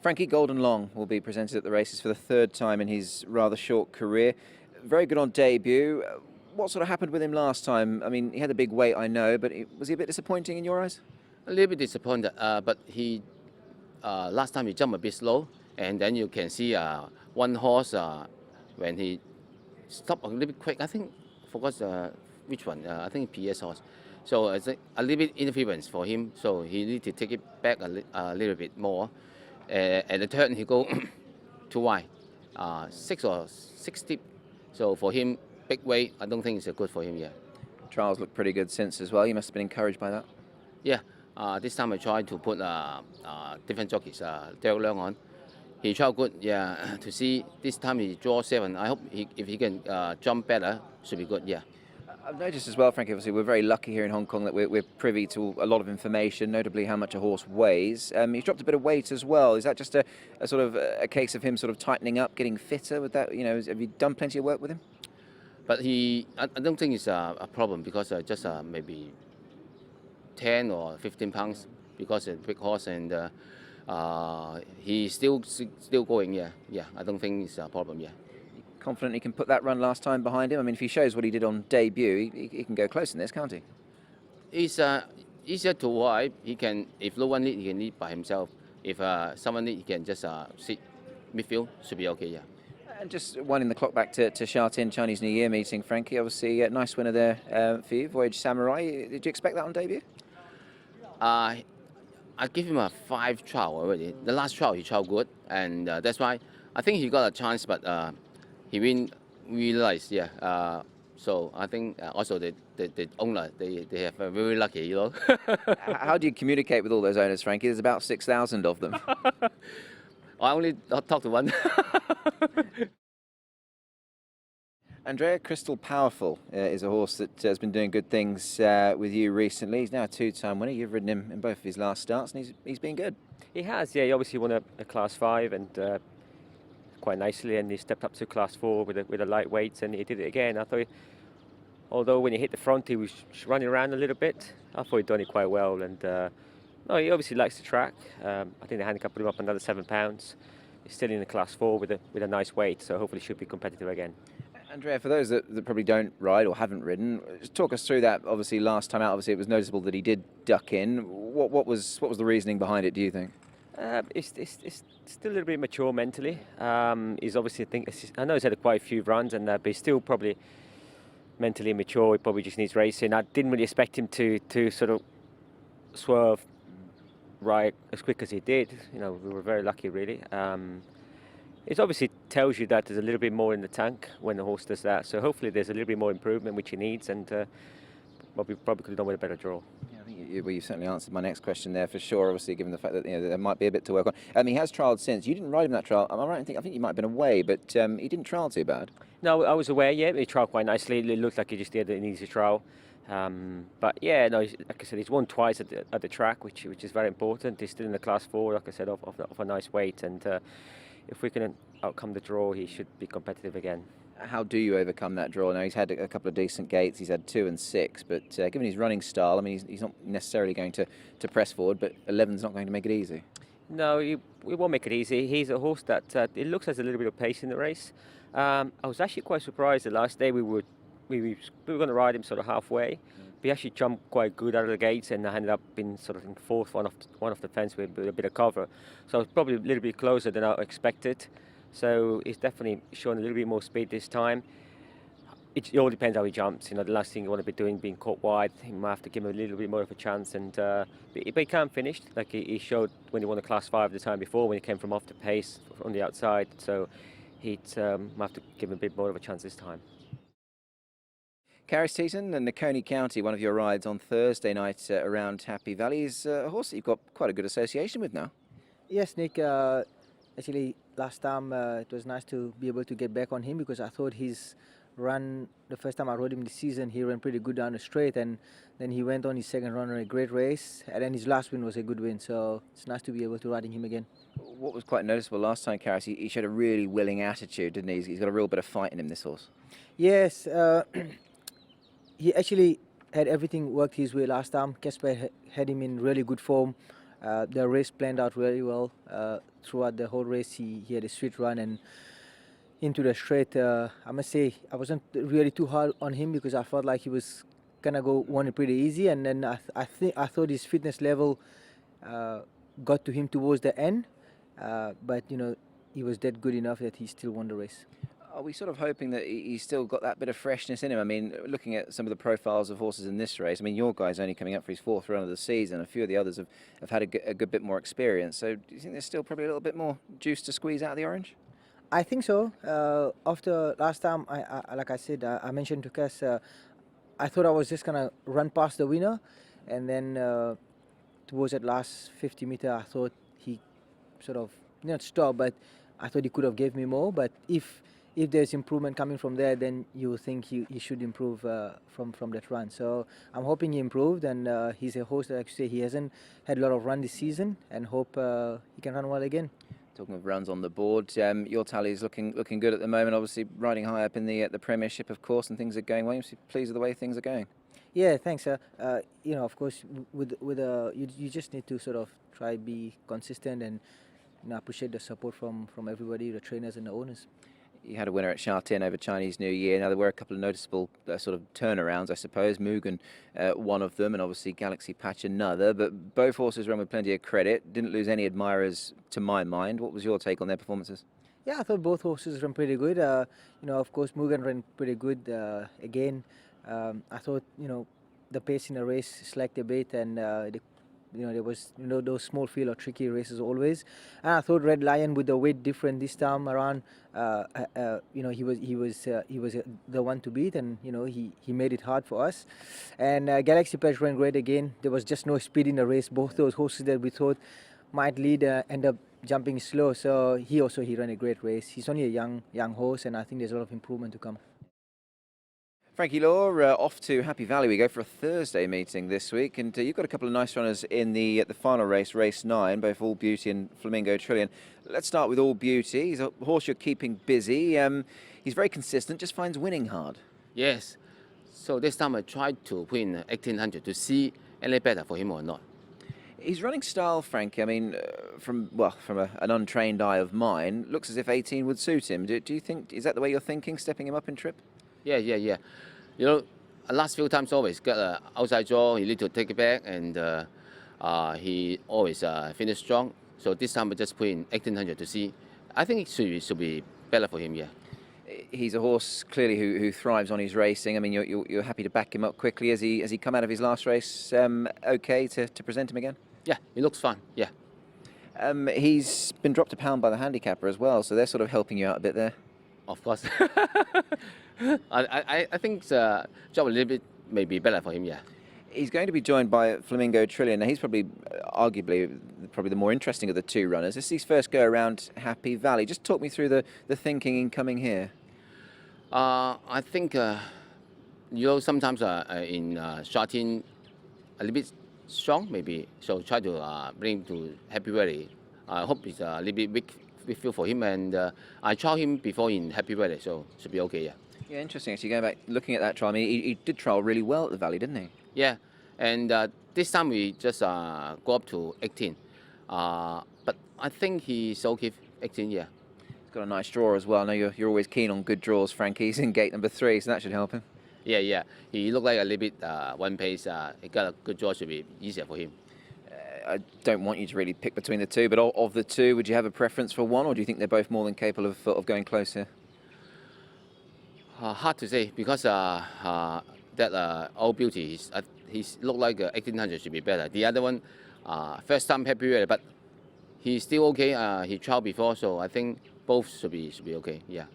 Frankie, Golden Long will be presented at the races for the third time in his rather short career. Very good on debut. What sort of happened with him last time? I mean, he had a big weight, I know, but was he a bit disappointing in your eyes? A little bit disappointed, but he last time he jumped a bit slow, and then you can see one horse when he stopped a little bit quick. I think I forgot which one. I think PS horse. So it's a little bit interference for him. So he need to take it back a little bit more. At the turn he go too wide, 6 or 6 deep. So for him, big weight, I don't think it's good for him yet. Trials look pretty good since as well. You must have been encouraged by that. Yeah, this time I tried to put different jockeys, Derek Leung on. He tried good, yeah, to see this time he draw 7. I hope if he can jump better, should be good, yeah. I've noticed as well, Frankie, obviously we're very lucky here in Hong Kong that we're privy to a lot of information, notably how much a horse weighs. He's dropped a bit of weight as well. Is that just a sort of a case of him sort of tightening up, getting fitter with that? You know, have you done plenty of work with him? But I don't think it's a problem because just maybe 10 or 15 pounds because it's a big horse and he's still going, yeah. I don't think it's a problem, yeah. Confident he can put that run last time behind him? I mean, if he shows what he did on debut, he can go close in this, can't he? He's easier to ride. He can, if no one lead, he can lead by himself. If someone lead, he can just sit midfield, should be okay, yeah. And just winding the clock back to Sha Tin Chinese New Year meeting, Frankie, obviously a nice winner there for you, Voyage Samurai. Did you expect that on debut? I give him a 5 trial already. The last trial he tried good, and that's why I think he got a chance, but he didn't realize, yeah. So I think also the owner, they have very lucky, you know. How do you communicate with all those owners, Frankie? There's about 6,000 of them. I only talk to one. Andrea, Crystal Powerful is a horse that has been doing good things with you recently. He's now a 2-time winner. You've ridden him in both of his last starts, and he's been good. He has, yeah. He obviously won a Class 5 and quite nicely, and he stepped up to Class 4 with a lightweight, and he did it again. I thought, although when he hit the front, he was running around a little bit. I thought he'd done it quite well, and no, he obviously likes the track. I think the handicap put him up another 7 pounds. He's still in the Class 4 with a nice weight, so hopefully should be competitive again. Andrea, for those that probably don't ride or haven't ridden, just talk us through that. Obviously, last time out, obviously it was noticeable that he did duck in. What was the reasoning behind it, do you think? It's still a little bit mature mentally. He's obviously, I know he's had quite a few runs, and but he's still probably mentally immature. He probably just needs racing. I didn't really expect him to sort of swerve right as quick as he did. You know, we were very lucky, really. It obviously tells you that there's a little bit more in the tank when the horse does that. So hopefully there's a little bit more improvement, which he needs, and we probably could have done with a better draw. Yeah, I think you certainly answered my next question there for sure. Obviously, given the fact that there might be a bit to work on. He has trialled since. You didn't ride him that trial. Am I right? I think you might have been away, but he didn't trial too bad. No, I was aware. Yeah, he trialled quite nicely. It looked like he just did an easy trial. But yeah, no, like I said, he's won twice at the track, which is very important. He's still in the Class 4, like I said, of a nice weight, and if we can outcome the draw, he should be competitive again. How do you overcome that draw? Now, he's had a couple of decent gates. He's had 2 and 6, but given his running style, I mean, he's not necessarily going to press forward, but 11's not going to make it easy. No, we won't make it easy. He's a horse that it looks has a little bit of pace in the race. I was actually quite surprised the last day we were going to ride him sort of halfway. He actually jumped quite good out of the gates, and I ended up being sort of in 4th, one off the fence with a bit of cover. So it's probably a little bit closer than I expected. So he's definitely showing a little bit more speed this time. It all depends how he jumps. You know, the last thing you want to be doing, being caught wide, you might have to give him a little bit more of a chance. And but he can't finish, like he showed when he won the Class 5 the time before, when he came from off the pace on the outside. So he'd might have to give him a bit more of a chance this time. Karis, Teetan, and NICCONI County, one of your rides on Thursday night around Happy Valley, is a horse that you've got quite a good association with now. Yes, Nick. Actually, last time it was nice to be able to get back on him, because I thought his run, the first time I rode him this season, he ran pretty good down the straight, and then he went on his second run on a great race, and then his last win was a good win, so it's nice to be able to ride him again. What was quite noticeable last time, Karis, he showed a really willing attitude, didn't he? He's got a real bit of fight in him, this horse. Yes, he actually had everything worked his way last time. Casper had him in really good form. The race planned out really well. Throughout the whole race, he had a sweet run, and into the straight, I must say I wasn't really too hard on him because I felt like he was gonna won it pretty easy, and then I thought his fitness level got to him towards the end, but he was that good enough that he still won the race. Are we sort of hoping that he's still got that bit of freshness in him? I mean, looking at some of the profiles of horses in this race, I mean, your guy's only coming up for his 4th run of the season. A few of the others have had a good bit more experience. So do you think there's still probably a little bit more juice to squeeze out of the orange? I think so. After last time, like I said, I mentioned to Cass, I thought I was just gonna run past the winner, and then towards that last 50 meter, I thought he sort of not stopped, but I thought he could have gave me more. But if there's improvement coming from there, then you think he should improve from that run. So I'm hoping he improved, and he's a horse that actually he hasn't had a lot of run this season, and hope he can run well again. Talking of runs on the board, your tally is looking good at the moment. Obviously, riding high up in the Premiership, of course, and things are going well. You're pleased with the way things are going. Yeah, thanks. Of course, with you just need to sort of try be consistent and appreciate the support from everybody, the trainers and the owners. You had a winner at Sha-Tin over Chinese New Year. Now, there were a couple of noticeable sort of turnarounds, I suppose. Mugen, one of them, and obviously Galaxy Patch another. But both horses ran with plenty of credit. Didn't lose any admirers, to my mind. What was your take on their performances? Yeah, I thought both horses ran pretty good. Of course, Mugen ran pretty good again. I thought, the pace in the race slacked a bit, and there was those small field or tricky races always. And I thought Red Lion, with the weight different this time around, he was the one to beat, and he made it hard for us. And Galaxy Patch ran great again. There was just no speed in the race. Both those horses that we thought might lead end up jumping slow. So he ran a great race. He's only a young horse, and I think there's a lot of improvement to come. Frankie Law, off to Happy Valley we go for a Thursday meeting this week, and you've got a couple of nice runners in the final race, race 9, both All Beauty and Flamingo Trillion. Let's start with All Beauty. He's a horse you're keeping busy. He's very consistent, just finds winning hard. Yes. So this time I tried to put in 1800 to see any better for him or not. His running style, Frankie, I mean, from an untrained eye of mine, looks as if 18 would suit him. Do you think, is that the way you're thinking, stepping him up in trip? Yeah. Last few times always get an outside draw, you need to take it back, and he always finish strong. So this time we just put in 1800 to see. I think it should be better for him, yeah. He's a horse clearly who thrives on his racing. I mean, you're happy to back him up quickly. Has he come out of his last race okay to present him again? Yeah, he looks fine, yeah. He's been dropped a pound by the handicapper as well, so they're sort of helping you out a bit there. Of course. I think the job a little bit may be better for him, yeah. He's going to be joined by Flamingo Trillion. Now, he's probably, arguably, the more interesting of the two runners. This is his first go around Happy Valley. Just talk me through the thinking in coming here. I think, sometimes in Sha-Tin a little bit strong, maybe. So try to bring him to Happy Valley. I hope it's a little bit big feel for him, and I tried him before in Happy Valley, so should be okay, yeah. Yeah, interesting. Actually, going back, looking at that trial, I mean, he did trial really well at the Valley, didn't he? Yeah, and this time we just go up to 18. But I think he's okay 18, yeah. He's got a nice draw as well. I know you're always keen on good draws, Frankie. He's in gate number 3, so that should help him. Yeah. He looked like a little bit one pace. He got a good draw, should be easier for him. I don't want you to really pick between the two, but of the two, would you have a preference for one, or do you think they're both more than capable of going close here? Hard to say, because that All Beauty, he's looked like 1800 should be better. The other one, first time Happy Valley, but he's still okay. He tried before, so I think both should be okay. Yeah.